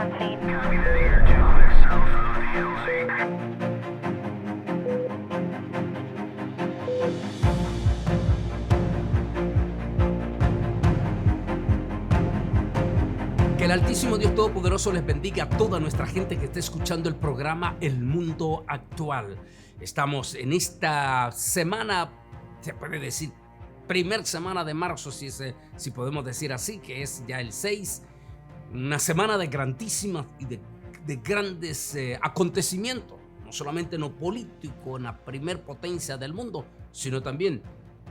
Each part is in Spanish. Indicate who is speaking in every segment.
Speaker 1: on scene.
Speaker 2: Que el Altísimo Dios Todopoderoso les bendiga a toda nuestra gente que está escuchando el programa El Mundo Actual. Estamos en esta semana, se puede decir, primer semana de marzo, si podemos decir así, que es ya el 6, una semana de grandísimas y de grandes acontecimientos, no solamente en lo político, en la primer potencia del mundo, sino también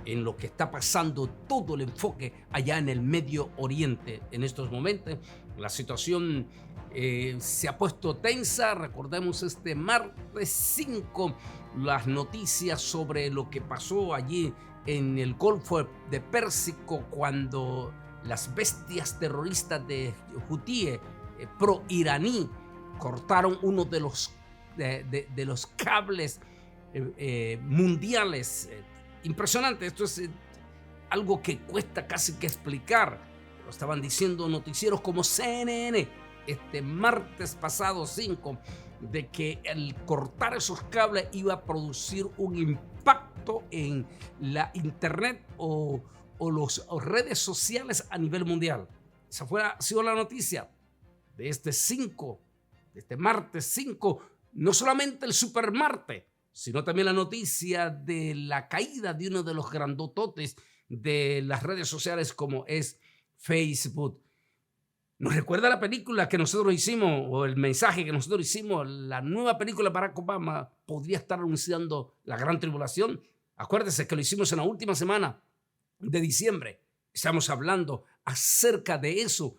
Speaker 2: en lo que está pasando, todo el enfoque allá en el Medio Oriente en estos momentos. La situación se ha puesto tensa. Recordemos este martes 5 las noticias sobre lo que pasó allí en el Golfo de Pérsico cuando las bestias terroristas de Houthi pro-iraní cortaron uno de los cables mundiales. Impresionante, esto es algo que cuesta casi que explicar. Lo estaban diciendo noticieros como CNN este martes pasado 5, de que el cortar esos cables iba a producir un impacto en la internet o las redes sociales a nivel mundial. Esa ha sido la noticia de este martes 5, no solamente el supermartes, sino también la noticia de la caída de uno de los grandototes de las redes sociales como es Facebook. ¿Nos recuerda la película que nosotros hicimos o el mensaje que nosotros hicimos? La nueva película de Barack Obama podría estar anunciando la gran tribulación. Acuérdese que lo hicimos en la última semana de diciembre. Estamos hablando acerca de eso.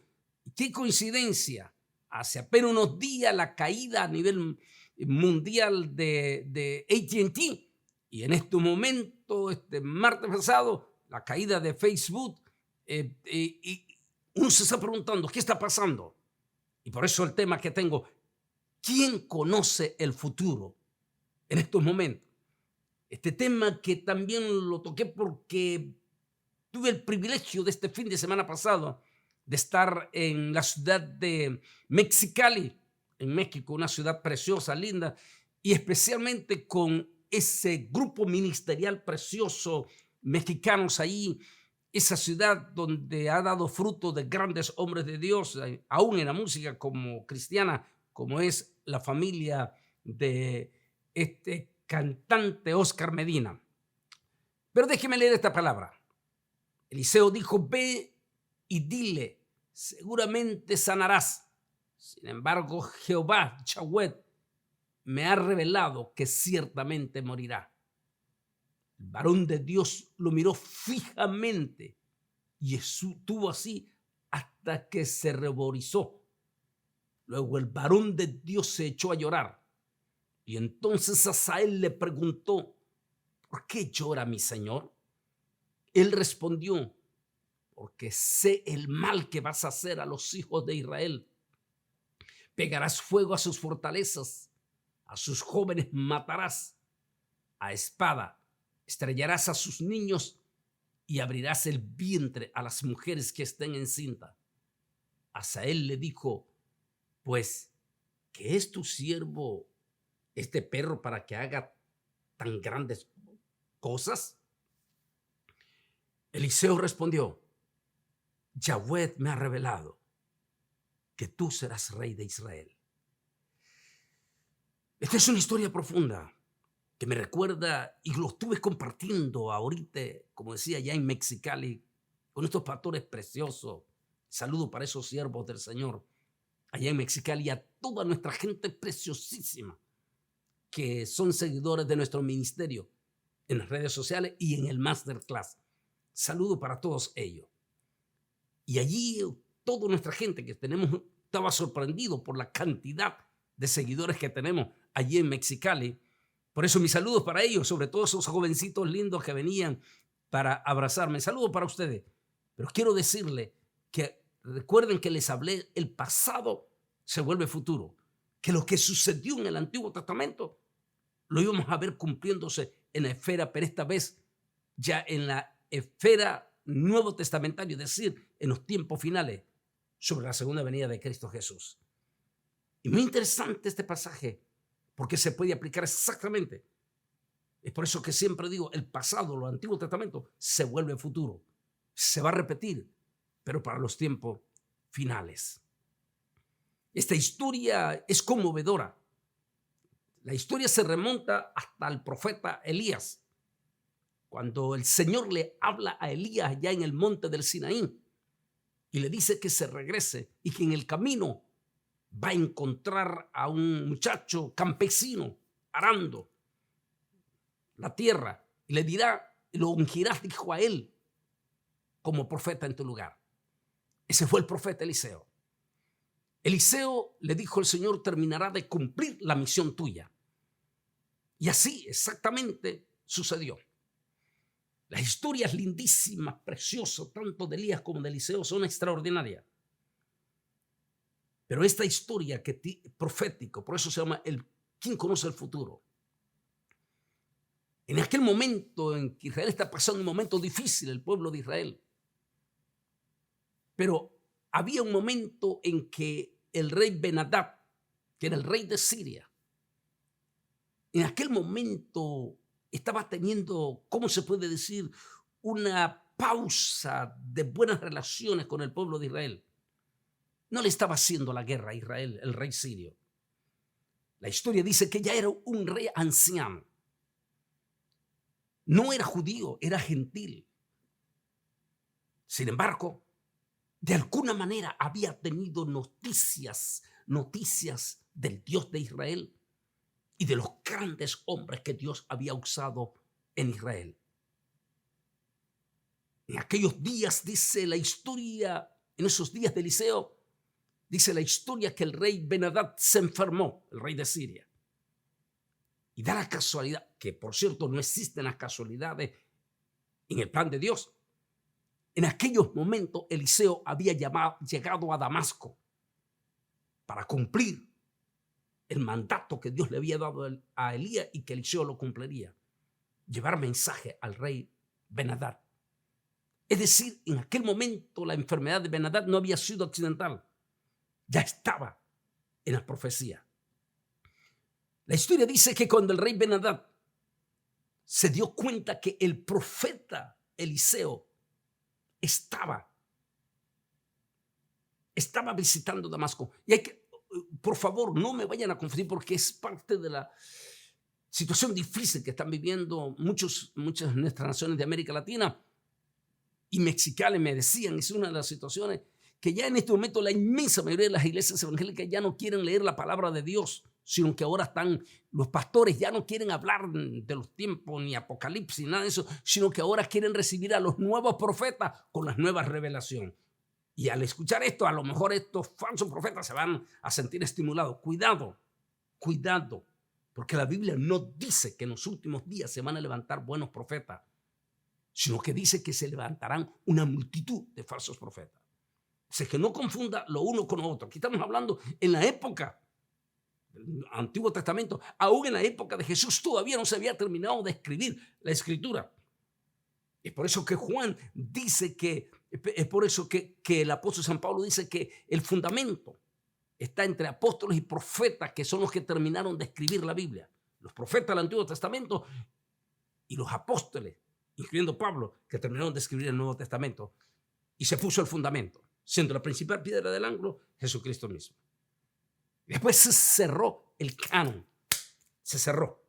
Speaker 2: ¡Qué coincidencia! Hace apenas unos días la caída a nivel mundial de AT&T, y en este momento, este martes pasado, la caída de Facebook, y uno se está preguntando ¿qué está pasando? Y por eso el tema que tengo: ¿quién conoce el futuro en estos momentos? Este tema que también lo toqué porque tuve el privilegio de este fin de semana pasado de estar en la ciudad de Mexicali, en México, una ciudad preciosa, linda, y especialmente con ese grupo ministerial precioso, mexicanos ahí, esa ciudad donde ha dado fruto de grandes hombres de Dios, aún en la música como cristiana, como es la familia de este cantante Oscar Medina. Pero déjeme leer esta palabra. Eliseo dijo: ve y dile, seguramente sanarás. Sin embargo, Jehová, Yahweh, me ha revelado que ciertamente morirá. El varón de Dios lo miró fijamente y estuvo así hasta que se ruborizó. Luego el varón de Dios se echó a llorar. Y entonces Hazael le preguntó: ¿por qué llora mi señor? Él respondió: porque sé el mal que vas a hacer a los hijos de Israel. Pegarás fuego a sus fortalezas, a sus jóvenes matarás a espada, estrellarás a sus niños y abrirás el vientre a las mujeres que estén encinta. Hazael le dijo: pues, ¿qué es tu siervo este perro para que haga tan grandes cosas? Eliseo respondió: Yahweh me ha revelado que tú serás rey de Israel. Esta es una historia profunda que me recuerda, y lo estuve compartiendo ahorita, como decía, ya en Mexicali, con estos pastores preciosos. Saludo para esos siervos del Señor allá en Mexicali y a toda nuestra gente preciosísima que son seguidores de nuestro ministerio en las redes sociales y en el Masterclass. Saludo para todos ellos. Y allí toda nuestra gente que tenemos estaba sorprendido por la cantidad de seguidores que tenemos allí en Mexicali. Por eso mis saludos para ellos, sobre todo esos jovencitos lindos que venían para abrazarme. Saludos para ustedes. Pero quiero decirle que recuerden que les hablé, el pasado se vuelve futuro. Que lo que sucedió en el Antiguo Testamento lo íbamos a ver cumpliéndose en la esfera, pero esta vez ya en la esfera nuevo testamentario, es decir, en los tiempos finales, sobre la segunda venida de Cristo Jesús. Y muy interesante este pasaje, porque se puede aplicar exactamente. Es por eso que siempre digo, el pasado, los Antiguos Testamentos, se vuelve futuro. Se va a repetir, pero para los tiempos finales. Esta historia es conmovedora. La historia se remonta hasta el profeta Elías, cuando el Señor le habla a Elías allá en el monte del Sinaí y le dice que se regrese y que en el camino va a encontrar a un muchacho campesino arando la tierra y le dirá, lo ungirás, dijo a él, como profeta en tu lugar. Ese fue el profeta Eliseo. Eliseo le dijo el Señor, terminará de cumplir la misión tuya. Y así exactamente sucedió. Las historias lindísimas, preciosas, tanto de Elías como de Eliseo, son extraordinarias. Pero esta historia que profético, por eso se llama ¿quién conoce el futuro? En aquel momento en que Israel está pasando un momento difícil, el pueblo de Israel. Pero había un momento en que el rey Ben-Hadad, que era el rey de Siria, en aquel momento estaba teniendo, ¿cómo se puede decir?, una pausa de buenas relaciones con el pueblo de Israel. No le estaba haciendo la guerra a Israel, el rey sirio. La historia dice que ya era un rey anciano. No era judío, era gentil. Sin embargo, de alguna manera había tenido noticias del Dios de Israel y de los grandes hombres que Dios había usado en Israel. En aquellos días, dice la historia, en esos días de Eliseo, dice la historia que el rey Ben-Hadad se enfermó, el rey de Siria. Y da la casualidad, que por cierto no existen las casualidades en el plan de Dios. En aquellos momentos Eliseo había llegado a Damasco para cumplir el mandato que Dios le había dado a Elías y que Eliseo lo cumpliría. Llevar mensaje al rey Ben-Hadad. Es decir, en aquel momento la enfermedad de Ben-Hadad no había sido accidental. Ya estaba en la profecía. La historia dice que cuando el rey Ben-Hadad se dio cuenta que el profeta Eliseo estaba visitando Damasco. Y hay que, por favor, no me vayan a confundir porque es parte de la situación difícil que están viviendo muchas de nuestras naciones de América Latina y Mexicali me decían, es una de las situaciones que ya en este momento la inmensa mayoría de las iglesias evangélicas ya no quieren leer la palabra de Dios, sino que ahora los pastores ya no quieren hablar de los tiempos ni apocalipsis, nada de eso, sino que ahora quieren recibir a los nuevos profetas con las nuevas revelaciones. Y al escuchar esto, a lo mejor estos falsos profetas se van a sentir estimulados. Cuidado, porque la Biblia no dice que en los últimos días se van a levantar buenos profetas, sino que dice que se levantarán una multitud de falsos profetas. O sea, que no confunda lo uno con lo otro. Aquí estamos hablando en la época del Antiguo Testamento, aún en la época de Jesús todavía no se había terminado de escribir la Escritura. Es por eso que Juan dice es por eso que el apóstol San Pablo dice que el fundamento está entre apóstoles y profetas, que son los que terminaron de escribir la Biblia. Los profetas del Antiguo Testamento y los apóstoles, incluyendo Pablo, que terminaron de escribir el Nuevo Testamento. Y se puso el fundamento, siendo la principal piedra del ángulo Jesucristo mismo. Después se cerró el canon, se cerró.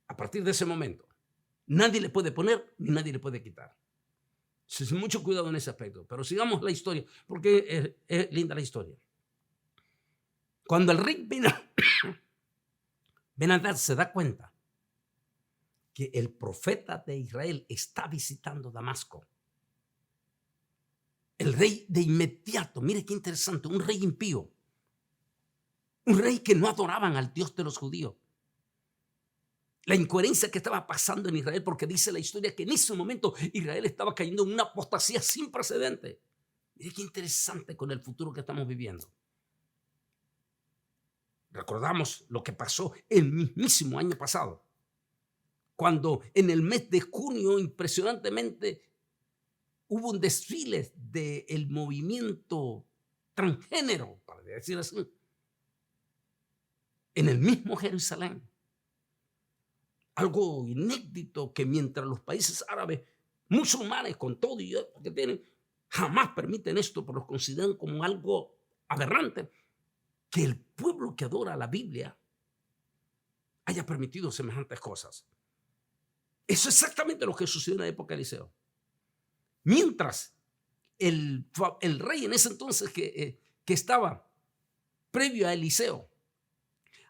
Speaker 2: A partir de ese momento, nadie le puede poner ni nadie le puede quitar. Entonces, mucho cuidado en ese aspecto. Pero sigamos la historia, porque es linda la historia. Cuando el rey Ben-Hadad se da cuenta que el profeta de Israel está visitando Damasco, el rey de inmediato, mire qué interesante, un rey impío, un rey que no adoraban al Dios de los judíos. La incoherencia que estaba pasando en Israel, porque dice la historia que en ese momento Israel estaba cayendo en una apostasía sin precedentes. Mire qué interesante con el futuro que estamos viviendo. Recordamos lo que pasó el mismísimo año pasado, cuando en el mes de junio impresionantemente hubo un desfile del movimiento transgénero, para decir así, en el mismo Jerusalén. Algo inédito que mientras los países árabes musulmanes con todo y que tienen jamás permiten esto, pero lo consideran como algo aberrante, que el pueblo que adora la Biblia haya permitido semejantes cosas. Eso es exactamente lo que sucedió en la época de Eliseo. Mientras el rey en ese entonces que estaba previo a Eliseo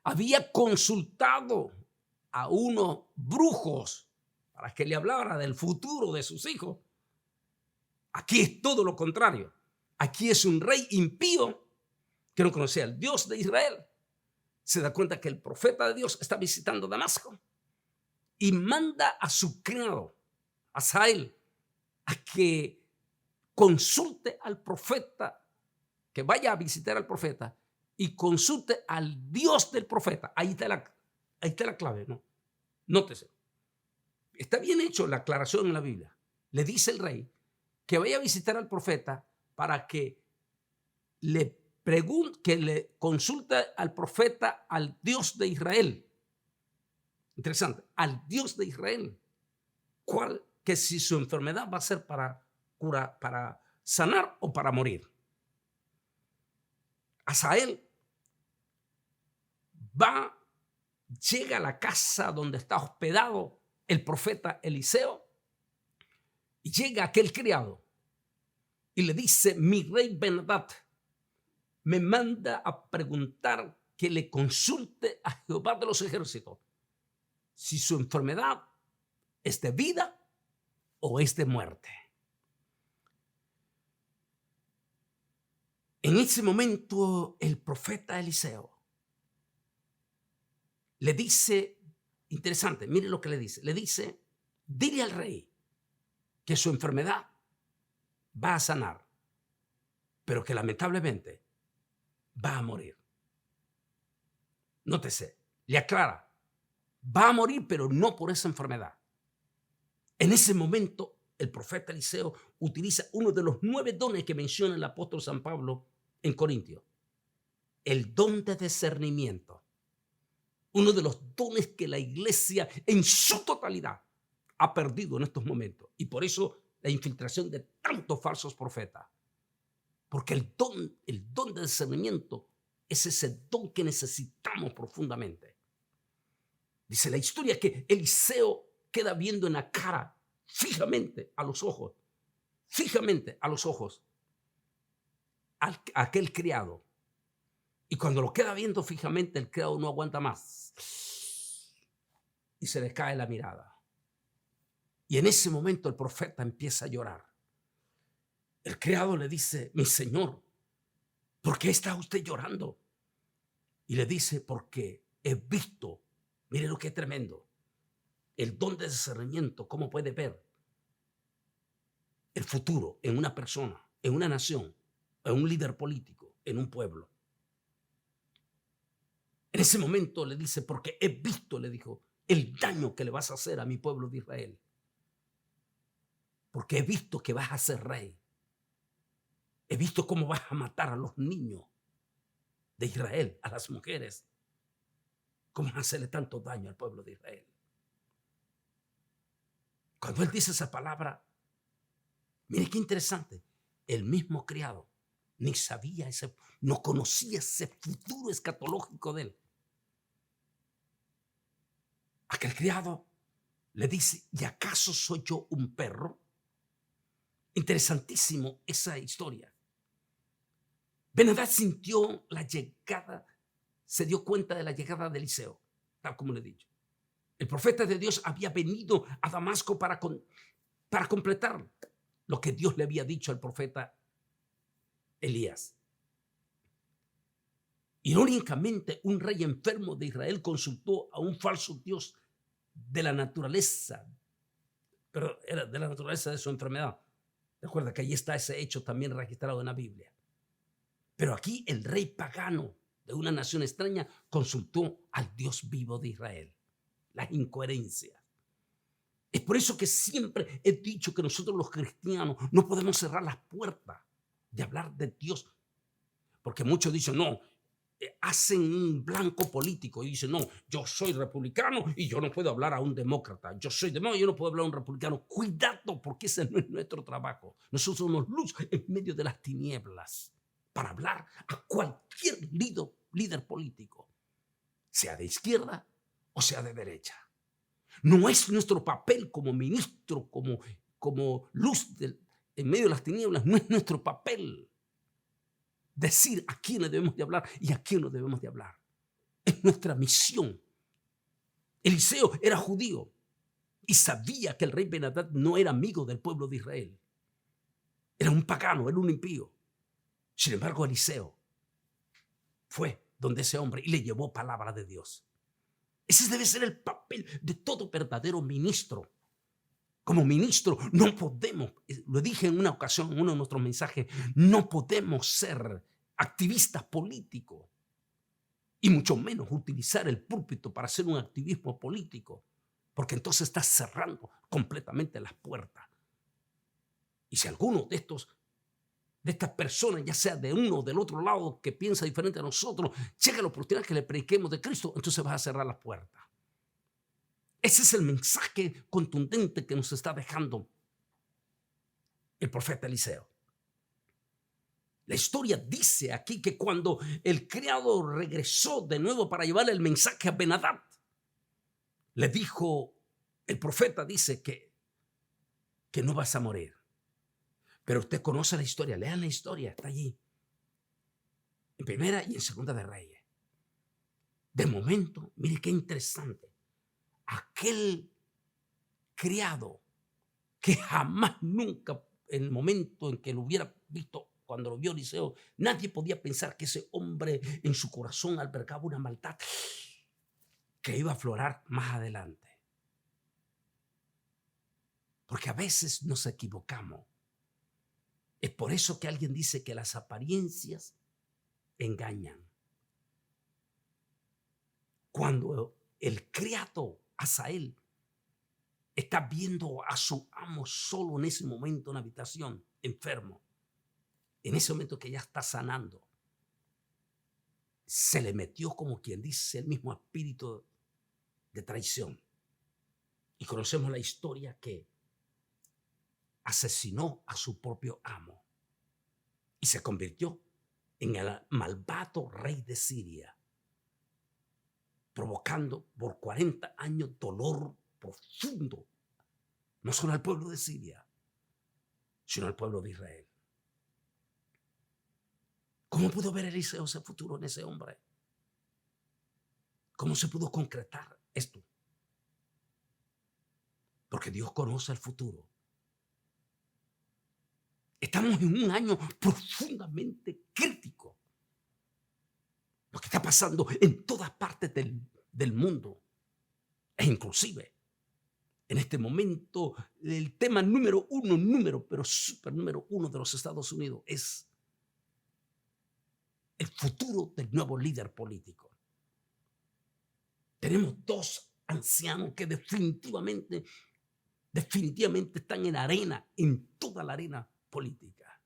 Speaker 2: había consultado a unos brujos para que le hablara del futuro de sus hijos. Aquí es todo lo contrario. Aquí es un rey impío que no conocía al Dios de Israel. Se da cuenta que el profeta de Dios está visitando Damasco y manda a su criado, a Asael, a que consulte al profeta, que vaya a visitar al profeta y consulte al Dios del profeta. Ahí está la clave, ¿no? Nótese. Está bien hecho la aclaración en la Biblia. Le dice el rey que vaya a visitar al profeta para que le pregunte, que le consulte al profeta, al Dios de Israel. Interesante, al Dios de Israel. Que si su enfermedad va a ser para curar, para sanar o para morir. Asael llega a la casa donde está hospedado el profeta Eliseo y llega aquel criado y le dice: mi rey Ben-Hadad me manda a preguntar que le consulte a Jehová de los ejércitos si su enfermedad es de vida o es de muerte. En ese momento el profeta Eliseo le dice, interesante, mire lo que le dice, dile al rey que su enfermedad va a sanar, pero que lamentablemente va a morir. Nótese, le aclara, va a morir, pero no por esa enfermedad. En ese momento, el profeta Eliseo utiliza uno de los 9 dones que menciona el apóstol San Pablo en Corintios. El don de discernimiento. Uno de los dones que la iglesia en su totalidad ha perdido en estos momentos. Y por eso la infiltración de tantos falsos profetas. Porque el don de discernimiento es ese don que necesitamos profundamente. Dice la historia que Eliseo queda viendo en la cara, fijamente a los ojos, a aquel criado. Y cuando lo queda viendo fijamente, el criado no aguanta más. Y se le cae la mirada. Y en ese momento el profeta empieza a llorar. El criado le dice: mi señor, ¿por qué está usted llorando? Y le dice: porque he visto, mire lo que es tremendo, el don de discernimiento, cómo puede ver el futuro en una persona, en una nación, en un líder político, en un pueblo. En ese momento le dice: porque he visto, le dijo, el daño que le vas a hacer a mi pueblo de Israel. Porque he visto que vas a ser rey. He visto cómo vas a matar a los niños de Israel, a las mujeres. Cómo vas a hacerle tanto daño al pueblo de Israel. Cuando él dice esa palabra, mire qué interesante. El mismo criado ni sabía no conocía ese futuro escatológico de él. Aquel criado le dice: ¿y acaso soy yo un perro? Interesantísimo esa historia. Ben-Hadad sintió la llegada, se dio cuenta de la llegada de Eliseo, tal como le he dicho. El profeta de Dios había venido a Damasco para completar lo que Dios le había dicho al profeta Elías. Irónicamente, un rey enfermo de Israel consultó a un falso Dios de la naturaleza, pero era de la naturaleza de su enfermedad. Recuerda que ahí está ese hecho también registrado en la Biblia. Pero aquí el rey pagano de una nación extraña consultó al Dios vivo de Israel. Las incoherencias. Es por eso que siempre he dicho que nosotros los cristianos no podemos cerrar las puertas de hablar de Dios Porque muchos dicen, no, hacen un blanco político y dicen, no, yo soy republicano y yo no puedo hablar a un demócrata. Yo soy demócrata y yo no puedo hablar a un republicano. Cuidado, porque ese no es nuestro trabajo. Nosotros somos luz en medio de las tinieblas para hablar a cualquier líder político, sea de izquierda o sea de derecha. No es nuestro papel como ministro, como luz en medio de las tinieblas, no es nuestro papel decir a quiénes debemos de hablar y a quién no debemos de hablar. Es nuestra misión. Eliseo era judío y sabía que el rey Ben-Hadad no era amigo del pueblo de Israel. Era un pagano, era un impío. Sin embargo, Eliseo fue donde ese hombre y le llevó palabra de Dios. Ese debe ser el papel de todo verdadero ministro. Como ministro no podemos, lo dije en una ocasión en uno de nuestros mensajes, no podemos ser activistas políticos y mucho menos utilizar el púlpito para hacer un activismo político, porque entonces estás cerrando completamente las puertas. Y si alguno de estas personas, ya sea de uno o del otro lado, que piensa diferente a nosotros, llega la oportunidad que le prediquemos de Cristo, entonces vas a cerrar las puertas. Ese es el mensaje contundente que nos está dejando el profeta Eliseo. La historia dice aquí que cuando el criado regresó de nuevo para llevarle el mensaje a Ben-Hadad, le dijo, el profeta dice que no vas a morir. Pero usted conoce la historia, lean la historia, está allí. En Primera y en Segunda de Reyes. De momento, mire qué interesante. Aquel criado que jamás, nunca, en el momento en que lo hubiera visto, cuando lo vio Eliseo, nadie podía pensar que ese hombre en su corazón albergaba una maldad que iba a aflorar más adelante. Porque a veces nos equivocamos. Es por eso que alguien dice que las apariencias engañan. Cuando el criado Asael está viendo a su amo solo en ese momento en la habitación, enfermo, en ese momento que ya está sanando, se le metió, como quien dice, el mismo espíritu de traición. Y conocemos la historia que asesinó a su propio amo y se convirtió en el malvado rey de Siria, provocando por 40 años dolor profundo, no solo al pueblo de Siria, sino al pueblo de Israel. ¿Cómo pudo ver Eliseo ese futuro en ese hombre? ¿Cómo se pudo concretar esto? Porque Dios conoce el futuro. Estamos en un año profundamente crítico. Lo que está pasando en todas partes del mundo. E inclusive, en este momento, el tema número uno de los Estados Unidos es el futuro del nuevo líder político. Tenemos dos ancianos que definitivamente están en arena, en toda la arena política.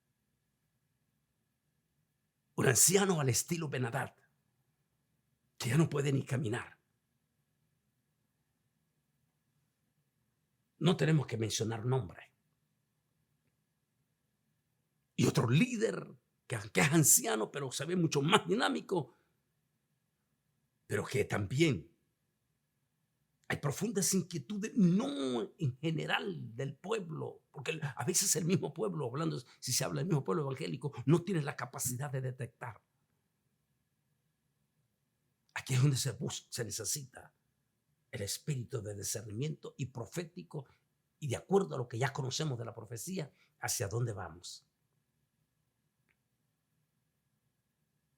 Speaker 2: Un anciano al estilo Ben-Hadad, que ya no puede ni caminar. No tenemos que mencionar nombres. Y otro líder que es anciano, pero se ve mucho más dinámico, pero que también hay profundas inquietudes, no en general del pueblo, porque a veces el mismo pueblo, hablando, si se habla del mismo pueblo evangélico, no tiene la capacidad de detectar. Aquí es donde se necesita el espíritu de discernimiento y profético, y de acuerdo a lo que ya conocemos de la profecía, hacia dónde vamos.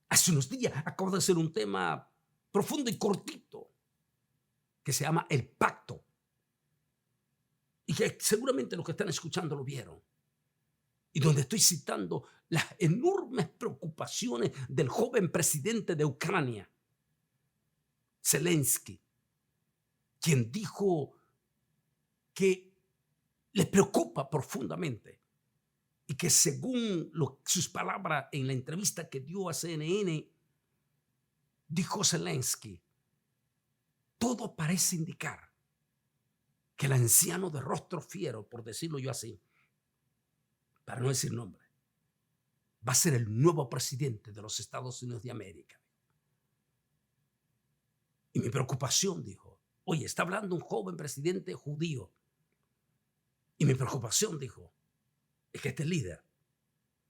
Speaker 2: Hace unos días acabo de hacer un tema profundo y cortito que se llama el pacto, y que seguramente los que están escuchando lo vieron, y donde estoy citando las enormes preocupaciones del joven presidente de Ucrania, Zelensky, quien dijo que le preocupa profundamente y que según sus palabras en la entrevista que dio a CNN, dijo Zelensky, todo parece indicar que el anciano de rostro fiero, por decirlo yo así, para no decir nombre, va a ser el nuevo presidente de los Estados Unidos de América. Y mi preocupación, dijo, oye, está hablando un joven presidente judío. Y mi preocupación, dijo, es que este líder,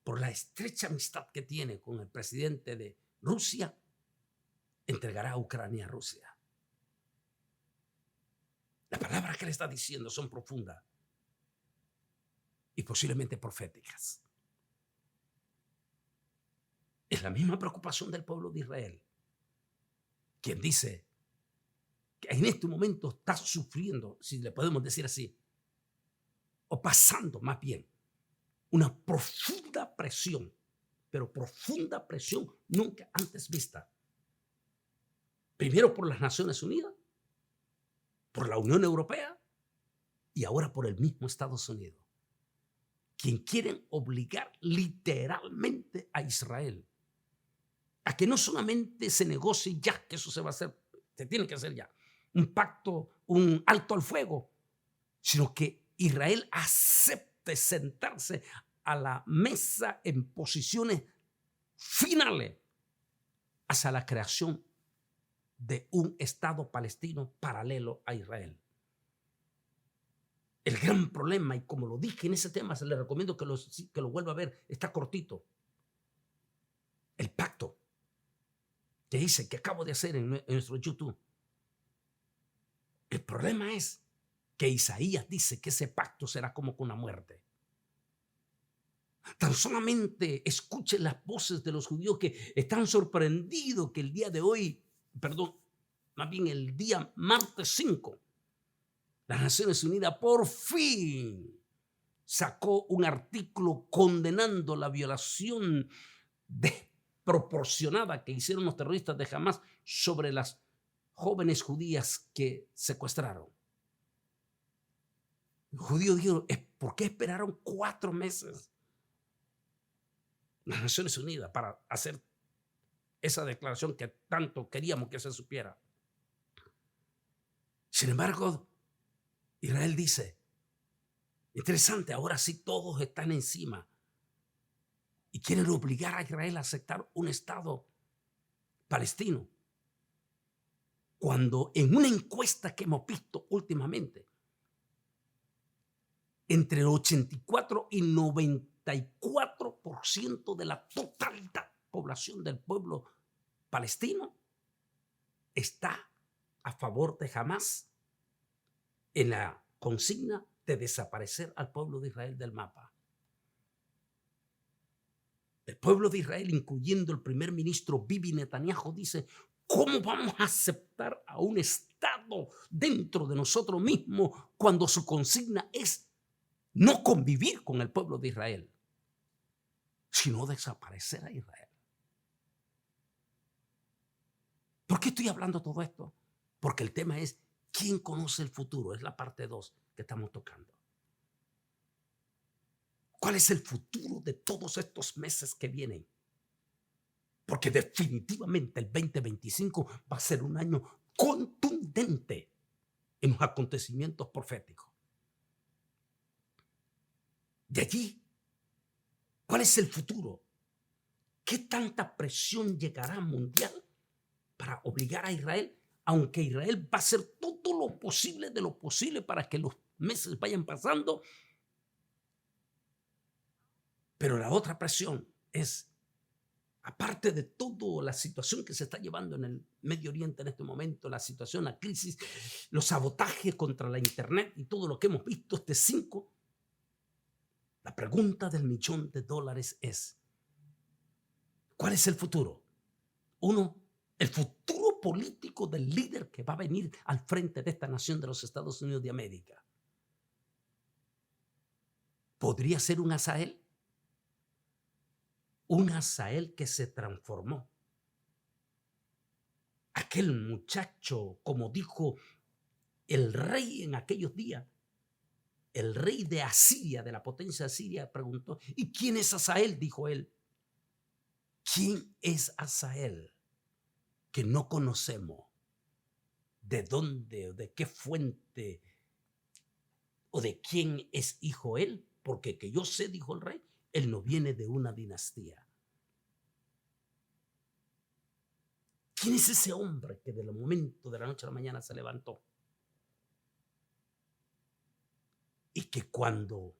Speaker 2: por la estrecha amistad que tiene con el presidente de Rusia, entregará a Ucrania a Rusia. Las palabras que le está diciendo son profundas y posiblemente proféticas. Es la misma preocupación del pueblo de Israel, quien dice que en este momento está sufriendo, si le podemos decir así, o pasando más bien, una profunda presión, pero profunda presión nunca antes vista. Primero por las Naciones Unidas, por la Unión Europea y ahora por el mismo Estados Unidos, quien quieren obligar literalmente a Israel a que no solamente se negocie ya, que eso se va a hacer, se tiene que hacer ya, un pacto, un alto al fuego, sino que Israel acepte sentarse a la mesa en posiciones finales hacia la creación de un Estado palestino paralelo a Israel. El gran problema, y como lo dije en ese tema, se le recomiendo que lo vuelva a ver, está cortito. El pacto que hice, que acabo de hacer en nuestro YouTube. El problema es que Isaías dice que ese pacto será como con la muerte. Tan solamente escuchen las voces de los judíos que están sorprendidos que el día de hoy, más bien el día martes 5, las Naciones Unidas por fin sacó un artículo condenando la violación desproporcionada que hicieron los terroristas de Hamás sobre las jóvenes judías que secuestraron. Los judíos dijeron, ¿por qué esperaron 4 meses las Naciones Unidas para hacer esa declaración que tanto queríamos que se supiera? Sin embargo, Israel dice, interesante, ahora sí todos están encima y quieren obligar a Israel a aceptar un Estado palestino. Cuando en una encuesta que hemos visto últimamente, entre el 84 y 94% de la total población del pueblo palestino está a favor de Hamás en la consigna de desaparecer al pueblo de Israel del mapa. El pueblo de Israel, incluyendo el primer ministro Bibi Netanyahu, dice, ¿cómo vamos a aceptar a un Estado dentro de nosotros mismos cuando su consigna es no convivir con el pueblo de Israel, sino desaparecer a Israel? ¿Por qué estoy hablando todo esto? Porque el tema es ¿quién conoce el futuro? Es la parte 2 que estamos tocando. ¿Cuál es el futuro de todos estos meses que vienen? Porque definitivamente el 2025 va a ser un año contundente en los acontecimientos proféticos. De allí, ¿cuál es el futuro? ¿Qué tanta presión llegará mundial para obligar a Israel, aunque Israel va a hacer todo lo posible de lo posible para que los meses vayan pasando? Pero la otra presión es, aparte de toda la situación que se está llevando en el Medio Oriente en este momento, la situación, la crisis, los sabotajes contra la Internet y todo lo que hemos visto este 5, la pregunta del $1.000.000 es, ¿cuál es el futuro? Uno, el futuro político del líder que va a venir al frente de esta nación de los Estados Unidos de América. ¿Podría ser un Asael? Un Asael que se transformó. Aquel muchacho, como dijo el rey en aquellos días, el rey de Asiria, de la potencia asiria, preguntó: ¿y quién es Hazael? Dijo él: ¿quién es Hazael que no conocemos? ¿De dónde o de qué fuente o de quién es hijo él? Porque que yo sé, dijo el rey, él no viene de una dinastía. ¿Quién es ese hombre que del momento de la noche a la mañana se levantó? Y que cuando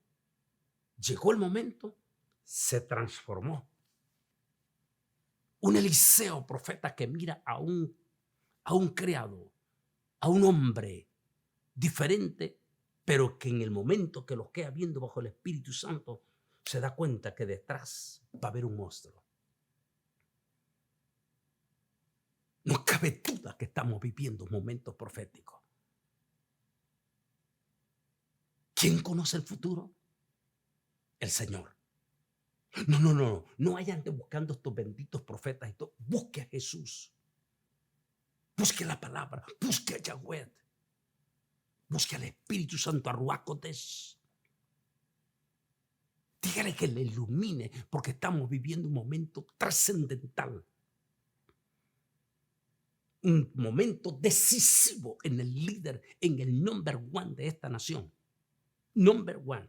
Speaker 2: llegó el momento se transformó. Un Eliseo, profeta, que mira a un criado, a un hombre diferente, pero que en el momento que los queda viendo bajo el Espíritu Santo, se da cuenta que detrás va a haber un monstruo. No cabe duda que estamos viviendo momentos proféticos. ¿Quién conoce el futuro? El Señor. No vayan buscando estos benditos profetas y todo. Busque a Jesús. Busque la palabra. Busque a Yahweh. Busque al Espíritu Santo, a Ruach Kodesh. Dígale que le ilumine, porque estamos viviendo un momento trascendental. Un momento decisivo en el líder, en el number one de esta nación. Number one.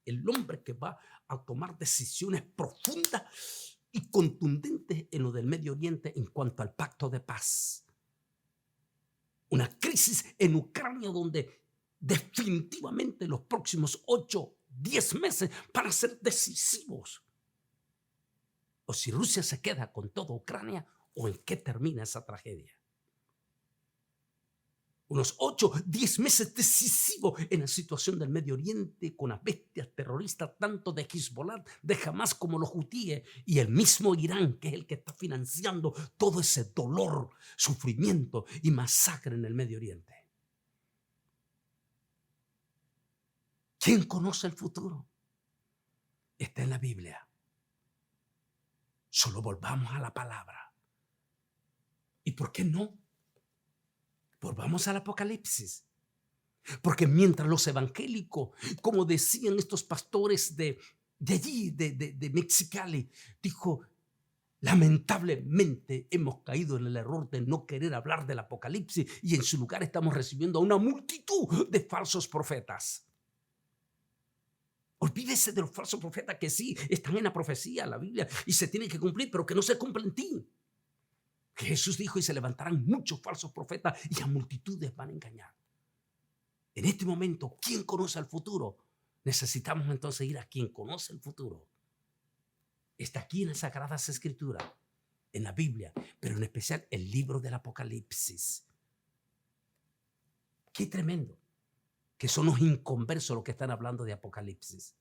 Speaker 2: El hombre que va a tomar decisiones profundas y contundentes en lo del Medio Oriente en cuanto al pacto de paz. Una crisis en Ucrania donde definitivamente los próximos 8-10 meses van a ser decisivos. O si Rusia se queda con toda Ucrania, o en qué termina esa tragedia. Unos 8-10 meses decisivos en la situación del Medio Oriente con las bestias terroristas tanto de Hezbollah, de Hamas como los hutíes y el mismo Irán, que es el que está financiando todo ese dolor, sufrimiento y masacre en el Medio Oriente. ¿Quién conoce el futuro? Está en la Biblia. Solo volvamos a la palabra. ¿Y por qué no? Volvamos al Apocalipsis. Porque mientras los evangélicos, como decían estos pastores de allí, de Mexicali, dijo: lamentablemente hemos caído en el error de no querer hablar del Apocalipsis y en su lugar estamos recibiendo a una multitud de falsos profetas. Olvídese de los falsos profetas que sí están en la profecía, la Biblia, y se tienen que cumplir, pero que no se cumplen en ti. Que Jesús dijo: y se levantarán muchos falsos profetas y a multitudes van a engañar. En este momento, ¿quién conoce el futuro? Necesitamos entonces ir a quien conoce el futuro. Está aquí en las Sagradas Escrituras, en la Biblia, pero en especial el libro del Apocalipsis. Qué tremendo que son los inconversos los que están hablando de Apocalipsis.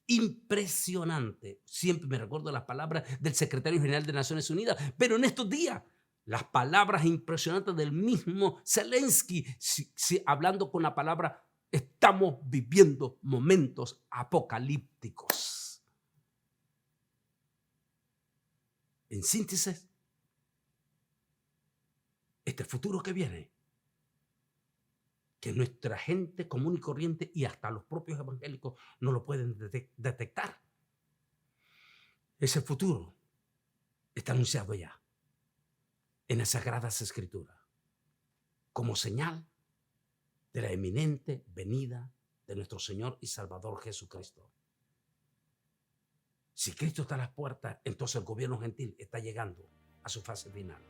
Speaker 2: Impresionante. Siempre me recuerdo las palabras del secretario general de Naciones Unidas, pero en estos días las palabras impresionantes del mismo Zelensky, hablando con la palabra: estamos viviendo momentos apocalípticos. En síntesis, este futuro que viene, que nuestra gente común y corriente y hasta los propios evangélicos no lo pueden detectar. Ese futuro está anunciado ya en las Sagradas Escrituras como señal de la eminente venida de nuestro Señor y Salvador Jesucristo. Si Cristo está a las puertas, entonces el gobierno gentil está llegando a su fase final.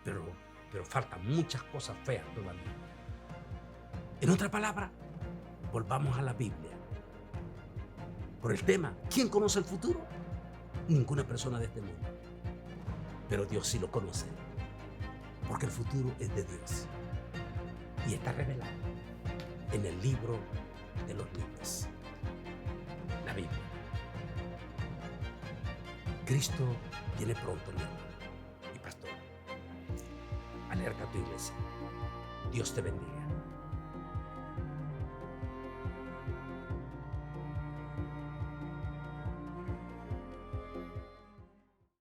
Speaker 2: Pero faltan muchas cosas feas todavía. En otra palabra, volvamos a la Biblia. Por el tema, ¿quién conoce el futuro? Ninguna persona de este mundo. Pero Dios sí lo conoce, porque el futuro es de Dios y está revelado en el libro de los libros, la Biblia. Cristo viene pronto, mi hermano y pastor. Alerta a tu iglesia. Dios te bendiga.